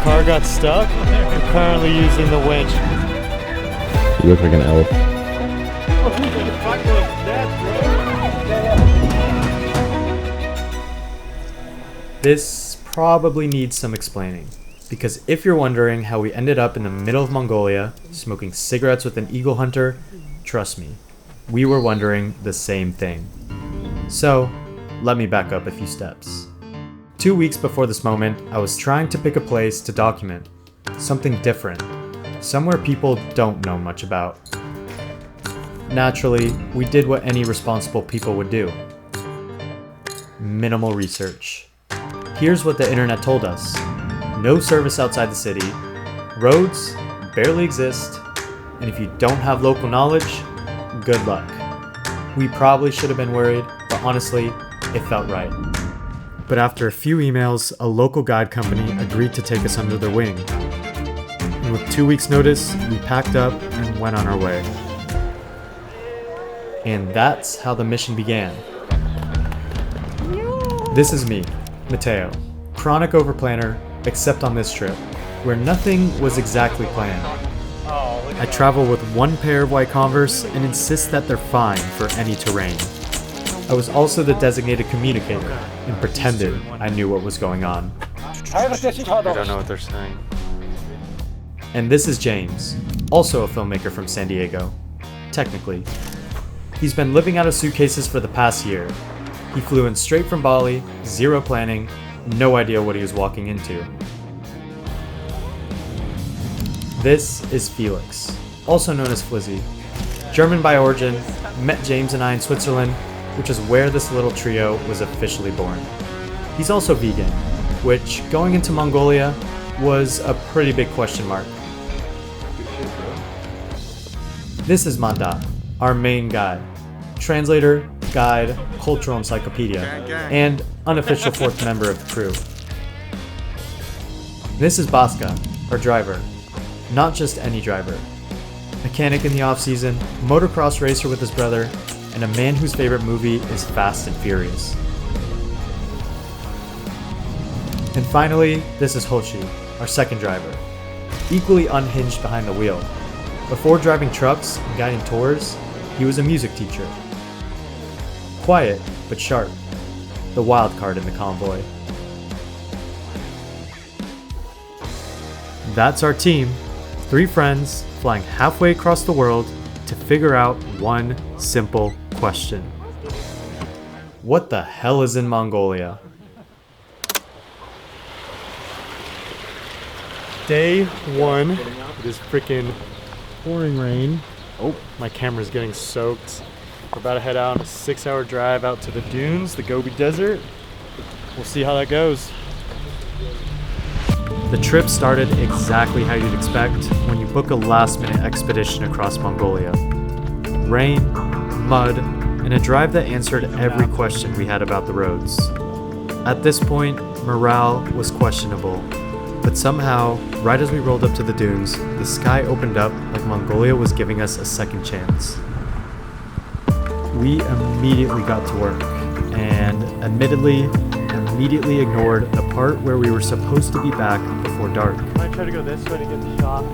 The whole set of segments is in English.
car got stuck. We're currently using the winch. You look like an elf. This probably needs some explaining, because if you're wondering how we ended up in the middle of Mongolia smoking cigarettes with an eagle hunter, trust me, we were wondering the same thing. So, let me back up a few steps. 2 weeks before this moment, I was trying to pick a place to document something different, somewhere people don't know much about. Naturally, we did what any responsible people would do. Minimal research. Here's what the internet told us. No service outside the city, roads barely exist, and if you don't have local knowledge, good luck. We probably should have been worried, but honestly, it felt right. But after a few emails, a local guide company agreed to take us under their wing. And with 2 weeks' notice, we packed up and went on our way. And that's how the mission began. This is me, Mateo, chronic overplanner, except on this trip, where nothing was exactly planned. I travel with one pair of white Converse and insist that they're fine for any terrain. I was also the designated communicator and pretended I knew what was going on. I don't know what they're saying. And this is James, also a filmmaker from San Diego. Technically. He's been living out of suitcases for the past year. He flew in straight from Bali, zero planning, no idea what he was walking into. This is Felix, also known as Flizzy. German by origin, met James and I in Switzerland, which is where this little trio was officially born. He's also vegan, which, going into Mongolia, was a pretty big question mark. This is Manda, our main guy. Translator, guide, cultural encyclopedia, and unofficial fourth member of the crew. This is Baska, our driver. Not just any driver. Mechanic in the off-season, motocross racer with his brother, and a man whose favorite movie is Fast and Furious. And finally, this is Hoshi, our second driver. Equally unhinged behind the wheel. Before driving trucks and guiding tours, he was a music teacher. Quiet, but sharp. The wild card in the convoy. That's our team. 3 friends flying halfway across the world to figure out one simple question. What the hell is in Mongolia? Day 1. It is freaking pouring rain. Oh, my camera's getting soaked. We're about to head out on a 6-hour drive out to the dunes, the Gobi Desert. We'll see how that goes. The trip started exactly how you'd expect when you book a last-minute expedition across Mongolia. Rain, mud, and a drive that answered every question we had about the roads. At this point, morale was questionable, but somehow, right as we rolled up to the dunes, the sky opened up like Mongolia was giving us a second chance. We immediately got to work, and admittedly, immediately ignored the part where we were supposed to be back before dark. I try to go this way to get the shot.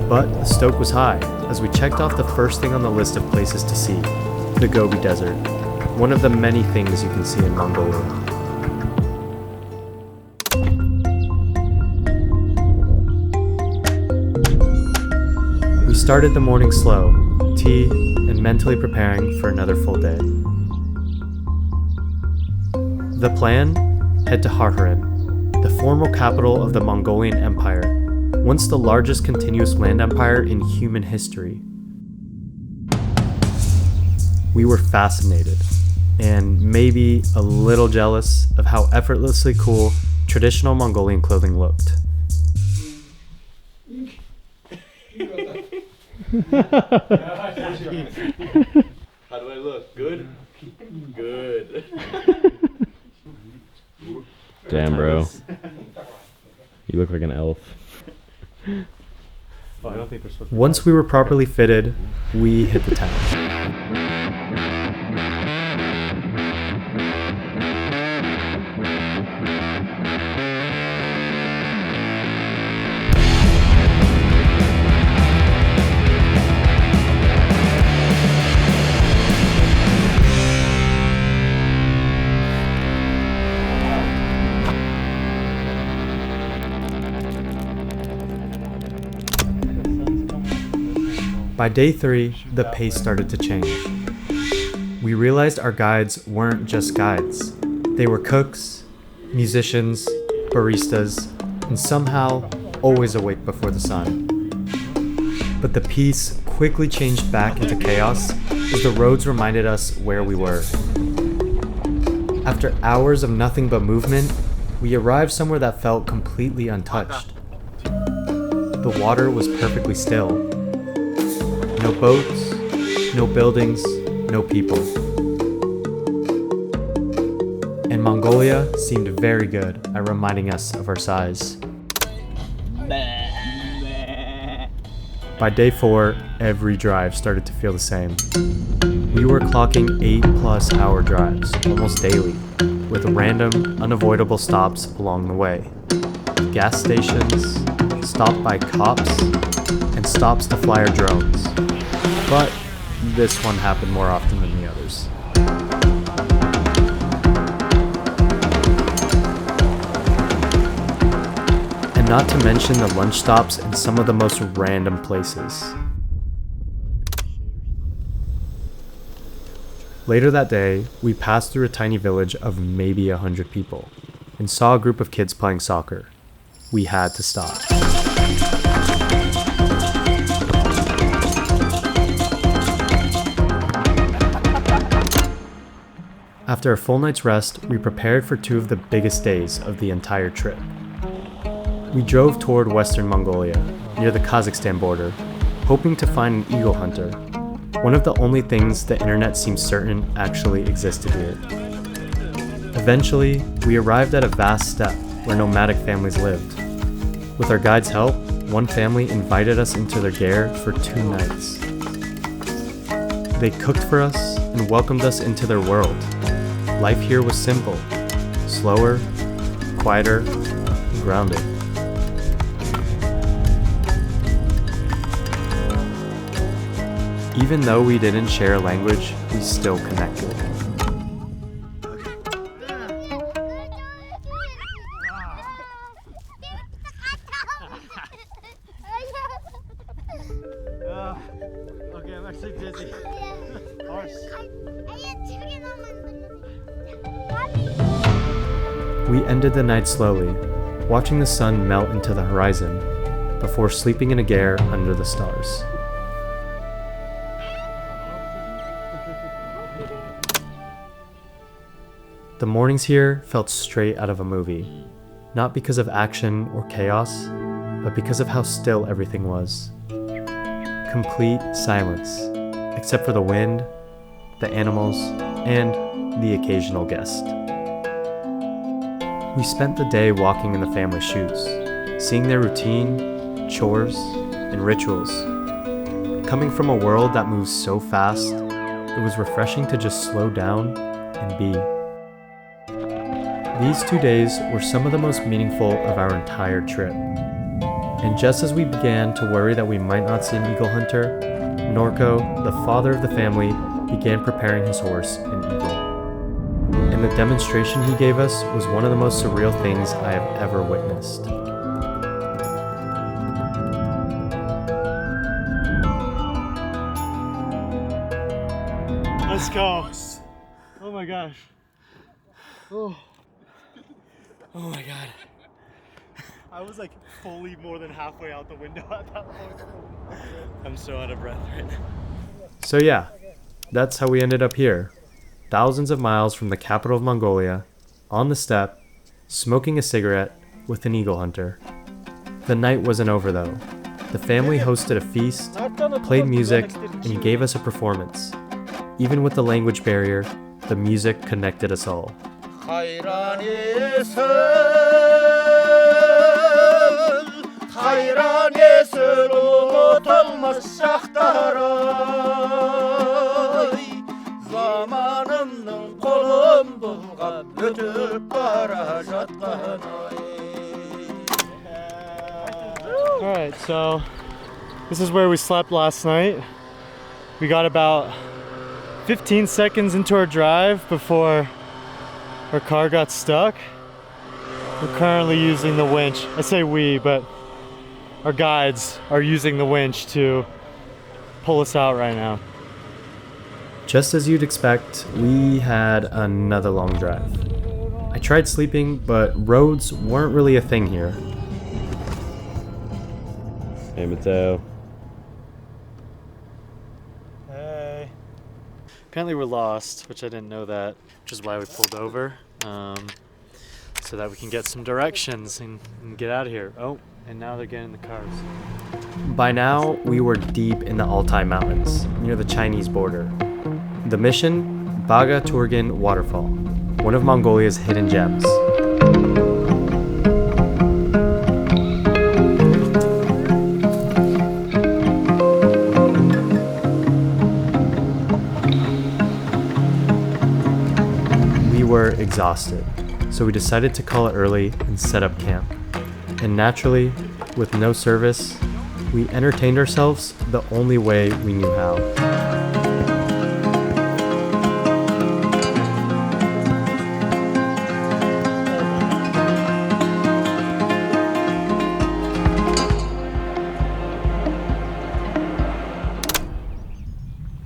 But the stoke was high as we checked off the first thing on the list of places to see, the Gobi Desert, one of the many things you can see in Mongolia. We started the morning slow, tea, and mentally preparing for another full day. The plan? Head to Harharan, the former capital of the Mongolian Empire, once the largest continuous land empire in human history. We were fascinated, and maybe a little jealous of how effortlessly cool traditional Mongolian clothing looked. How do I look? Good? Good. Damn, bro. You look like an elf. Once we were properly fitted, we hit the town. By day 3, the pace started to change. We realized our guides weren't just guides. They were cooks, musicians, baristas, and somehow always awake before the sun. But the peace quickly changed back into chaos as the roads reminded us where we were. After hours of nothing but movement, we arrived somewhere that felt completely untouched. The water was perfectly still. No boats, no buildings, no people. And Mongolia seemed very good at reminding us of our size. By day 4, every drive started to feel the same. We were clocking 8+ hour drives almost daily, with random, unavoidable stops along the way. Gas stations, stopped by cops, and stops to fly our drones. But this one happened more often than the others. And not to mention the lunch stops in some of the most random places. Later that day, we passed through a tiny village of maybe 100 people and saw a group of kids playing soccer. We had to stop. After a full night's rest, we prepared for 2 of the biggest days of the entire trip. We drove toward Western Mongolia, near the Kazakhstan border, hoping to find an eagle hunter, one of the only things the internet seems certain actually existed here. Eventually, we arrived at a vast steppe where nomadic families lived. With our guide's help, one family invited us into their ger for 2 nights. They cooked for us and welcomed us into their world. Life here was simple, slower, quieter, and grounded. Even though we didn't share a language, we still connected. Okay, I'm actually dizzy. We ended the night slowly, watching the sun melt into the horizon, before sleeping in a ger under the stars. The mornings here felt straight out of a movie, not because of action or chaos, but because of how still everything was. Complete silence, except for the wind, the animals, and the occasional guest. We spent the day walking in the family shoes, seeing their routine, chores, and rituals. Coming from a world that moves so fast, it was refreshing to just slow down and be. These 2 days were some of the most meaningful of our entire trip. And just as we began to worry that we might not see an eagle hunter, Norco, the father of the family, began preparing his horse, an eagle. And the demonstration he gave us was one of the most surreal things I have ever witnessed. Let's go. Oh my gosh. Oh my god. I was like fully more than halfway out the window at that point. I'm so out of breath right now. So yeah, that's how we ended up here. Thousands of miles from the capital of Mongolia, on the steppe, smoking a cigarette with an eagle hunter. The night wasn't over though. The family hosted a feast, played music, and gave us a performance. Even with the language barrier, the music connected us all. Alright, so this is where we slept last night. We got about 15 seconds into our drive before our car got stuck. We're currently using the winch. I say we, but our guides are using the winch to pull us out right now. Just as you'd expect, we had another long drive. I tried sleeping, but roads weren't really a thing here. Hey, Mateo. Hey. Apparently we're lost, which I didn't know that, which is why we pulled over, so that we can get some directions and get out of here. Oh, and now they're getting in the cars. By now, we were deep in the Altai Mountains, near the Chinese border. The mission, Baga Turgan Waterfall, one of Mongolia's hidden gems. We were exhausted, so we decided to call it early and set up camp. And naturally, with no service, we entertained ourselves the only way we knew how.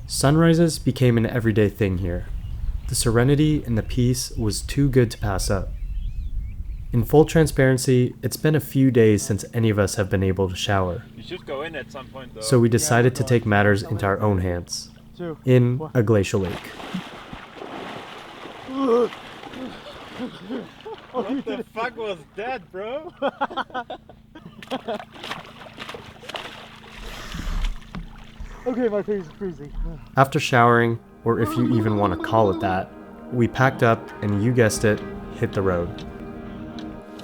Sunrises became an everyday thing here. The serenity and the peace was too good to pass up. In full transparency, it's been a few days since any of us have been able to shower. You should go in at some point though. So we decided to take matters into our own hands, in a glacial lake. What the fuck was that, bro? Okay, my face is freezing. After showering, or if you even want to call it that, we packed up and, you guessed it, hit the road.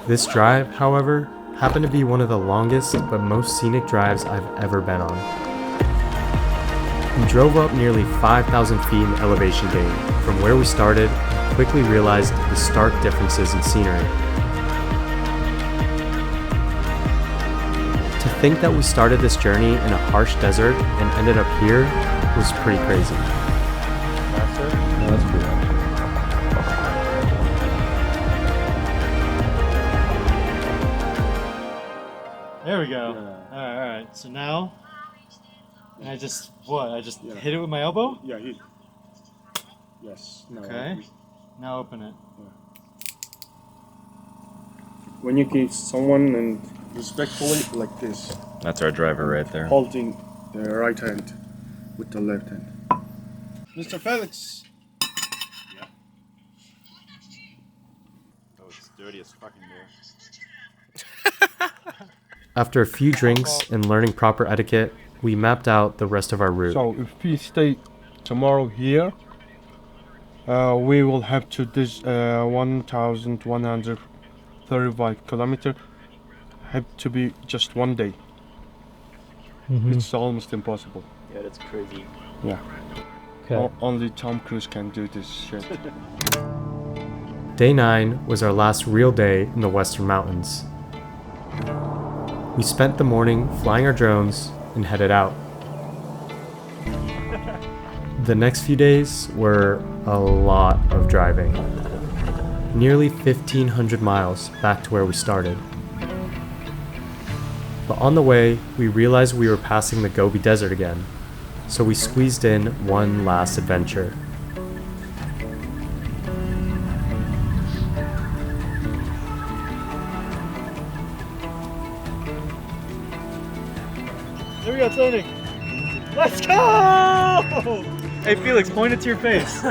This drive, however, happened to be one of the longest but most scenic drives I've ever been on. We drove up nearly 5,000 feet in elevation gain from where we started and quickly realized the stark differences in scenery. To think that we started this journey in a harsh desert and ended up here was pretty crazy. That's cool. There we go. Alright. So now, I just hit it with my elbow? Yeah, hit. Yes. No, Okay. Now open it. When you kiss someone and respectfully like this, That's our driver right there. holding the right hand with the left hand. Mr. Felix. Yeah. Oh, it's dirty as fucking there. After a few drinks and learning proper etiquette, we mapped out the rest of our route. So if we stay tomorrow here, we will have to this 1,135 kilometer. Have to be just one day. It's almost impossible. Yeah, that's crazy. Yeah. Okay. Only Tom Cruise can do this shit. Day 9 was our last real day in the Western Mountains. We spent the morning flying our drones and headed out. The next few days were a lot of driving. Nearly 1,500 miles back to where we started. But on the way, we realized we were passing the Gobi Desert again, so we squeezed in one last adventure. There we go, turning. Let's go! Hey Felix, point it to your face.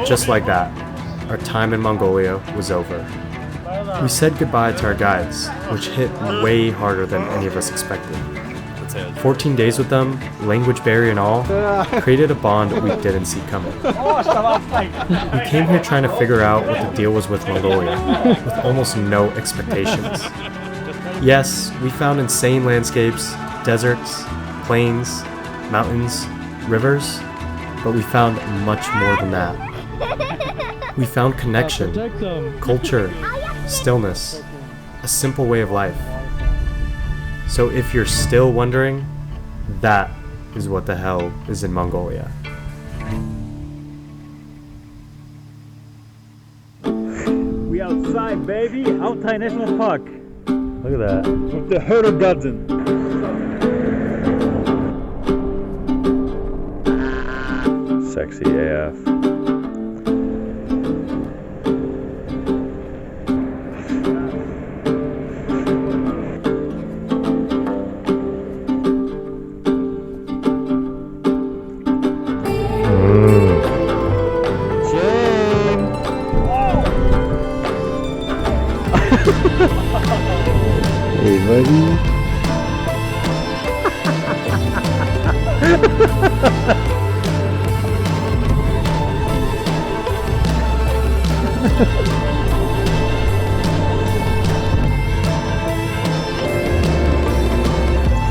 Just like that, our time in Mongolia was over. We said goodbye to our guides, which hit way harder than any of us expected. 14 days with them, language barrier and all, created a bond we didn't see coming. We came here trying to figure out what the deal was with Mongolia, with almost no expectations. Yes, we found insane landscapes, deserts, plains, mountains, rivers, but we found much more than that. We found connection, culture, stillness, a simple way of life. So if you're still wondering, that is what the hell is in Mongolia. We outside, baby. Altai National Park. Look at that. With the Herder Garden. Sexy AF. Hey, buddy.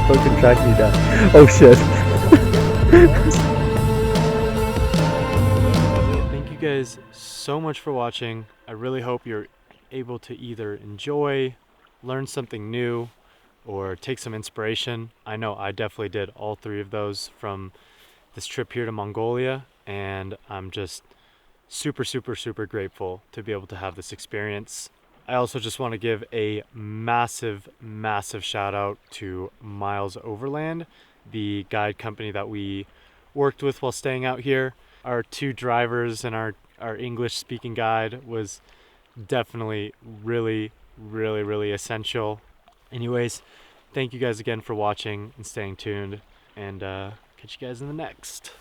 Fucking track me down. Oh shit. Thank you guys so much for watching. I really hope you're able to either enjoy, learn something new, or take some inspiration. I know I definitely did all three of those from this trip here to Mongolia, and I'm just super, super, super grateful to be able to have this experience. I also just want to give a massive, massive shout out to Miles Overland, the guide company that we worked with while staying out here. Our two drivers and our English speaking guide was definitely really, really, really essential. Anyways, thank you guys again for watching and staying tuned, and catch you guys in the next.